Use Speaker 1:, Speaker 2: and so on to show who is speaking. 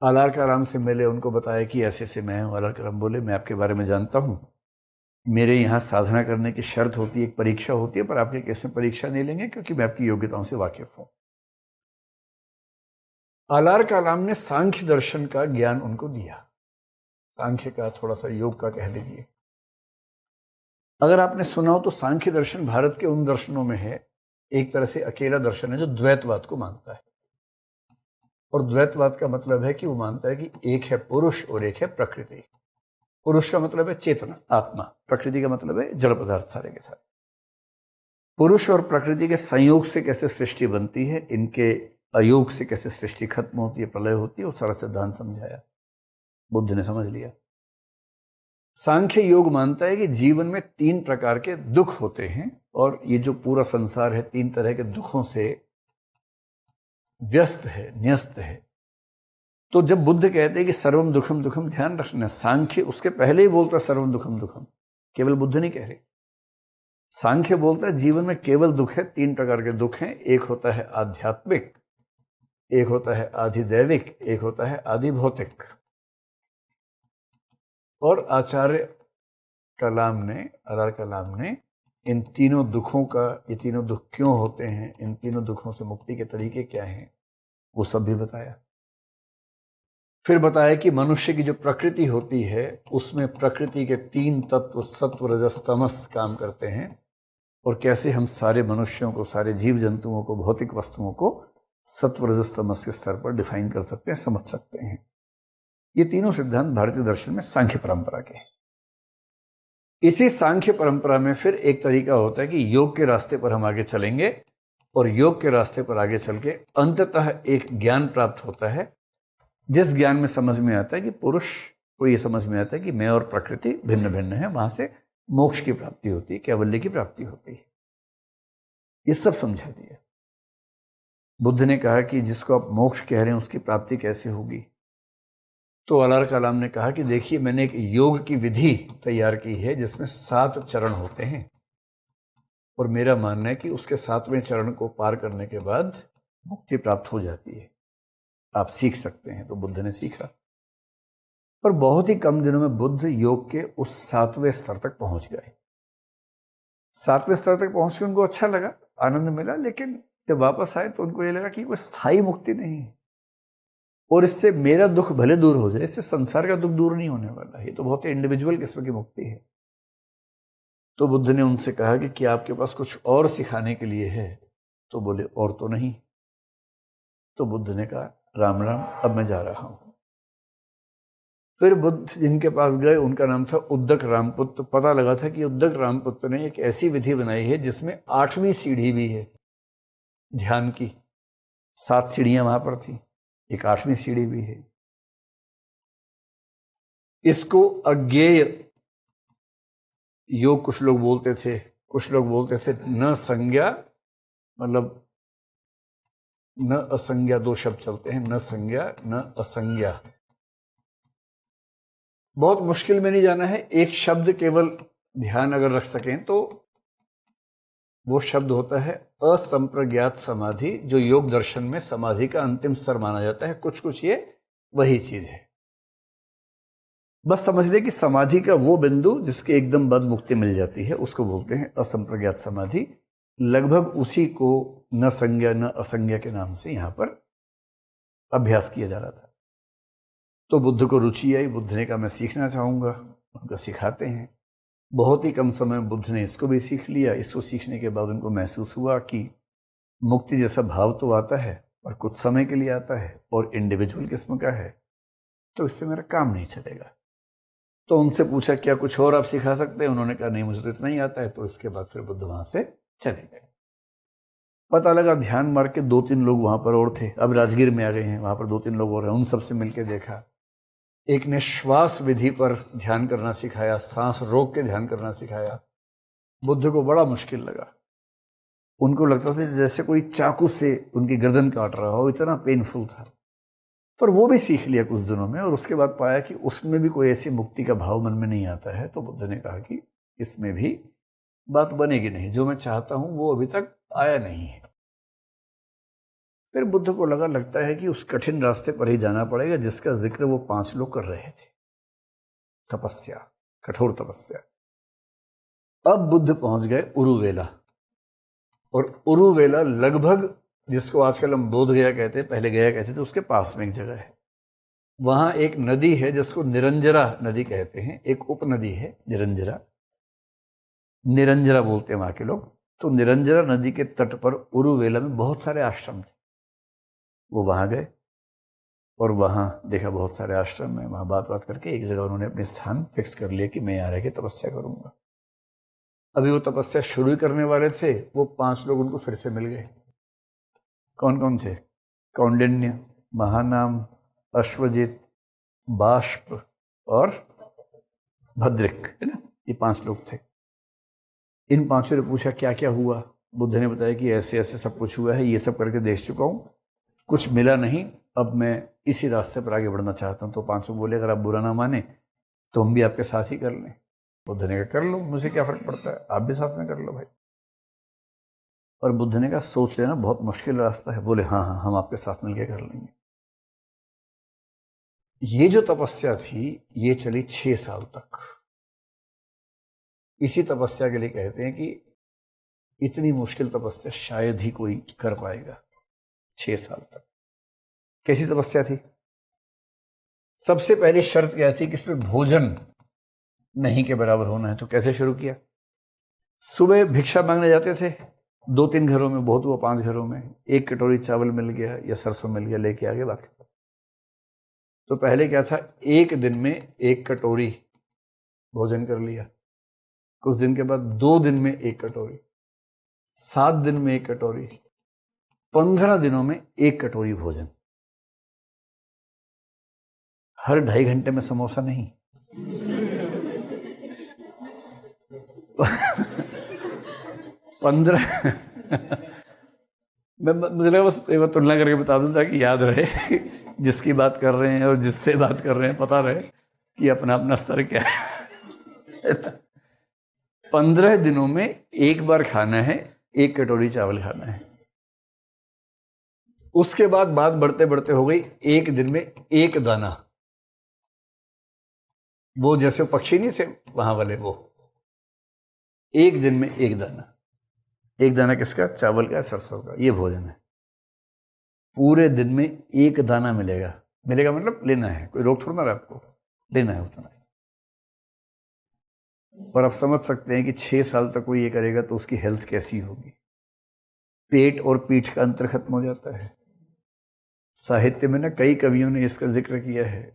Speaker 1: आलार कालाम से मिले, उनको बताया कि ऐसे ऐसे मैं हूँ। आलार कालाम बोले मैं आपके बारे में जानता हूँ, मेरे यहाँ साधना करने की शर्त होती है, एक परीक्षा होती है, पर आपके केस में परीक्षा नहीं लेंगे क्योंकि मैं आपकी योग्यताओं से वाकिफ हूँ। आलार कालाम ने सांख्य दर्शन का ज्ञान उनको दिया, सांख्य का, थोड़ा सा योग का कह लीजिए। अगर आपने सुना हो तो सांख्य दर्शन भारत के उन दर्शनों में है, एक तरह से अकेला दर्शन है जो द्वैतवाद को मानता है। और द्वैतवाद का मतलब है कि वो मानता है कि एक है पुरुष और एक है प्रकृति। पुरुष का मतलब है चेतना, आत्मा। प्रकृति का मतलब है जड़ पदार्थ सारे के सारे। पुरुष और प्रकृति के संयोग से कैसे सृष्टि बनती है, इनके अयोग से कैसे सृष्टि खत्म होती है, प्रलय होती है, वो सारा सिद्धांत समझाया। बुद्ध ने समझ लिया। सांख्य योग मानता है कि जीवन में 3 प्रकार के दुख होते हैं और ये जो पूरा संसार है 3 तरह के दुखों से व्यस्त है, न्यस्त है। तो जब बुद्ध कहते हैं कि सर्वम दुखम दुखम, ध्यान रखना, सांख्य उसके पहले ही बोलता है सर्वम दुखम दुखम, केवल बुद्ध नहीं कह रहे। सांख्य बोलता है जीवन में केवल दुख है, 3 प्रकार के दुख हैं। एक होता है आध्यात्मिक, एक होता है आधिदैविक, एक होता है आधिभौतिक। और आचार्य कलाम ने, आलार कलाम ने इन तीनों दुखों का, ये तीनों दुख क्यों होते हैं, इन तीनों दुखों से मुक्ति के तरीके क्या हैं, वो सब भी बताया। फिर बताया कि मनुष्य की जो प्रकृति होती है उसमें प्रकृति के 3 तत्व सत्व रजस तमस काम करते हैं, और कैसे हम सारे मनुष्यों को, सारे जीव जंतुओं को, भौतिक वस्तुओं को सत्व रजस तमस के स्तर पर डिफाइन कर सकते हैं, समझ सकते हैं। ये तीनों सिद्धांत भारतीय दर्शन में सांख्य परंपरा के हैं। इसी सांख्य परंपरा में फिर एक तरीका होता है कि योग के रास्ते पर हम आगे चलेंगे, और योग के रास्ते पर आगे चल के अंततः एक ज्ञान प्राप्त होता है, जिस ज्ञान में समझ में आता है कि पुरुष को ये समझ में आता है कि मैं और प्रकृति भिन्न भिन्न है, वहां से मोक्ष की प्राप्ति होती है, कैवल्य की प्राप्ति होती है। ये सब समझा दिया। बुद्ध ने कहा कि जिसको आप मोक्ष कह रहे हैं उसकी प्राप्ति कैसे होगी, तो आलार कलाम ने कहा कि देखिए मैंने एक योग की विधि तैयार की है जिसमें 7 चरण होते हैं, और मेरा मानना है कि उसके 7वें चरण को पार करने के बाद मुक्ति प्राप्त हो जाती है, आप सीख सकते हैं। तो बुद्ध ने सीखा, पर बहुत ही कम दिनों में बुद्ध योग के उस 7वें स्तर तक पहुंच गए। 7वें स्तर तक पहुंच के उनको अच्छा लगा, आनंद मिला, लेकिन जब वापस आए तो उनको ये लगा कि कोई स्थायी मुक्ति नहीं है, और इससे मेरा दुख भले दूर हो जाए, इससे संसार का दुख दूर नहीं होने वाला है, ये तो बहुत ही इंडिविजुअल किस्म की मुक्ति है। तो बुद्ध ने उनसे कहा कि क्या आपके पास कुछ और सिखाने के लिए है? तो बोले और तो नहीं। तो बुद्ध ने कहा राम राम, अब मैं जा रहा हूं। फिर बुद्ध जिनके पास गए उनका नाम था उद्दक रामपुत्र। पता लगा था कि उद्दक रामपुत्र ने एक ऐसी विधि बनाई है जिसमें 8वीं सीढ़ी भी है ध्यान की। 7 सीढ़ियां वहां पर थी, एक 8वीं सीढ़ी भी है। इसको अज्ञेय योग कुछ लोग बोलते थे, कुछ लोग बोलते थे न संज्ञा, मतलब न असंज्ञा, 2 शब्द चलते हैं, न संज्ञा न असंज्ञा। बहुत मुश्किल में नहीं जाना है, एक शब्द केवल ध्यान अगर रख सकें तो वो शब्द होता है असंप्रज्ञात समाधि, जो योग दर्शन में समाधि का अंतिम स्तर माना जाता है। कुछ कुछ ये वही चीज है। बस समझ ले कि समाधि का वो बिंदु जिसके एकदम बाद मुक्ति मिल जाती है उसको बोलते हैं असंप्रज्ञात समाधि। लगभग उसी को न संज्ञा न असंज्ञा के नाम से यहां पर अभ्यास किया जा रहा था। तो बुद्ध को रुचि आई, बुद्ध ने कहा मैं सीखना चाहूंगा, उनको सिखाते हैं। बहुत ही कम समय में बुद्ध ने इसको भी सीख लिया। इसको सीखने के बाद उनको महसूस हुआ कि मुक्ति जैसा भाव तो आता है पर कुछ समय के लिए आता है और इंडिविजुअल किस्म का है, तो इससे मेरा काम नहीं चलेगा। तो उनसे पूछा क्या कुछ और आप सिखा सकते हैं? उन्होंने कहा नहीं, मुझे तो इतना ही आता है। तो इसके बाद फिर बुद्ध वहां से चले गए। पता लगा ध्यान मार के 2-3 लोग वहां पर और थे, अब राजगीर में आ गए हैं, वहां पर 2-3 लोग और हैं। उन सबसे मिलकर देखा, एक ने श्वास विधि पर ध्यान करना सिखाया, सांस रोक के ध्यान करना सिखाया। बुद्ध को बड़ा मुश्किल लगा, उनको लगता था जैसे कोई चाकू से उनकी गर्दन काट रहा हो, इतना पेनफुल था। पर वो भी सीख लिया कुछ दिनों में, और उसके बाद पाया कि उसमें भी कोई ऐसी मुक्ति का भाव मन में नहीं आता है। तो बुद्ध ने कहा कि इसमें भी बात बनेगी नहीं, जो मैं चाहता हूं वो अभी तक आया नहीं है। फिर बुद्ध को लगता है कि उस कठिन रास्ते पर ही जाना पड़ेगा जिसका जिक्र वो 5 लोग कर रहे थे, तपस्या, कठोर तपस्या। अब बुद्ध पहुंच गए उरुवेला, और उरुवेला लगभग, जिसको आजकल हम बोध गया कहते हैं, पहले गया कहते थे, उसके पास में एक जगह है। वहां एक नदी है जिसको निरंजरा नदी कहते हैं, एक उपनदी है निरंजरा, निरंजरा बोलते हैं वहां के लोग। तो निरंजरा नदी के तट पर उरुवेला में बहुत सारे आश्रम थे। वो वहां गए और वहां देखा बहुत सारे आश्रम में, वहां बात करके एक जगह उन्होंने अपने स्थान फिक्स कर लिया कि मैं यहाँ रह के तपस्या करूंगा। अभी वो तपस्या शुरू ही करने वाले थे, वो 5 लोग उनको फिर से मिल गए। कौन कौन थे? कौंडिन्य, महानाम, अश्वजित, बाष्प और भद्रिक, है ना, ये 5 लोग थे। इन 5 ने पूछा क्या क्या हुआ। बुद्ध ने बताया कि ऐसे ऐसे सब कुछ हुआ है, ये सब करके देख चुका हूं, कुछ मिला नहीं, अब मैं इसी रास्ते पर आगे बढ़ना चाहता हूं। तो 5 बोले अगर आप बुरा ना माने तो हम भी आपके साथ ही कर लें। बुद्ध ने कहा कर लो, मुझे क्या फर्क पड़ता है, आप भी साथ में कर लो भाई। और बुद्ध ने कहा सोच लेना बहुत मुश्किल रास्ता है। बोले हाँ हाँ, हम आपके साथ मिलकर कर लेंगे। ये जो तपस्या थी ये चली 6 साल तक। इसी तपस्या के लिए कहते हैं कि इतनी मुश्किल तपस्या शायद ही कोई कर पाएगा। 6 साल तक। कैसी तपस्या थी? सबसे पहली शर्त क्या थी कि इसमें भोजन नहीं के बराबर होना है। तो कैसे शुरू किया? सुबह भिक्षा मांगने जाते थे, 2-3 घरों में, बहुत हुआ 5 घरों में, 1 कटोरी चावल मिल गया या सरसों मिल गया, लेके आगे बात करते। तो पहले क्या था, 1 दिन में 1 कटोरी भोजन कर लिया, कुछ दिन के बाद 2 दिन में 1 कटोरी, 7 दिन में 1 कटोरी, 15 दिनों में 1 कटोरी भोजन। हर 2.5 घंटे में समोसा नहीं। 15 मुझे बस एक बार तुलना करके बता दूं ताकि याद रहे जिसकी बात कर रहे हैं और जिससे बात कर रहे हैं पता रहे कि अपना अपना स्तर क्या है। 15 दिनों में 1 बार खाना है, 1 कटोरी चावल खाना है। उसके बाद बात बढ़ते बढ़ते हो गई 1 दिन में 1 दाना। वो जैसे पक्षी नहीं थे वहां वाले, वो 1 दिन में 1 दाना। 1 दाना किसका? चावल का, सरसों का। ये भोजन है। पूरे दिन में 1 दाना मिलेगा। मिलेगा मतलब लेना है, कोई रोक थोड़ा ना रहा आपको, लेना है उतना। और आप समझ सकते हैं कि 6 साल तक कोई ये करेगा तो उसकी हेल्थ कैसी होगी। पेट और पीठ का अंतर खत्म हो जाता है। साहित्य में ना कई कवियों ने इसका जिक्र किया है।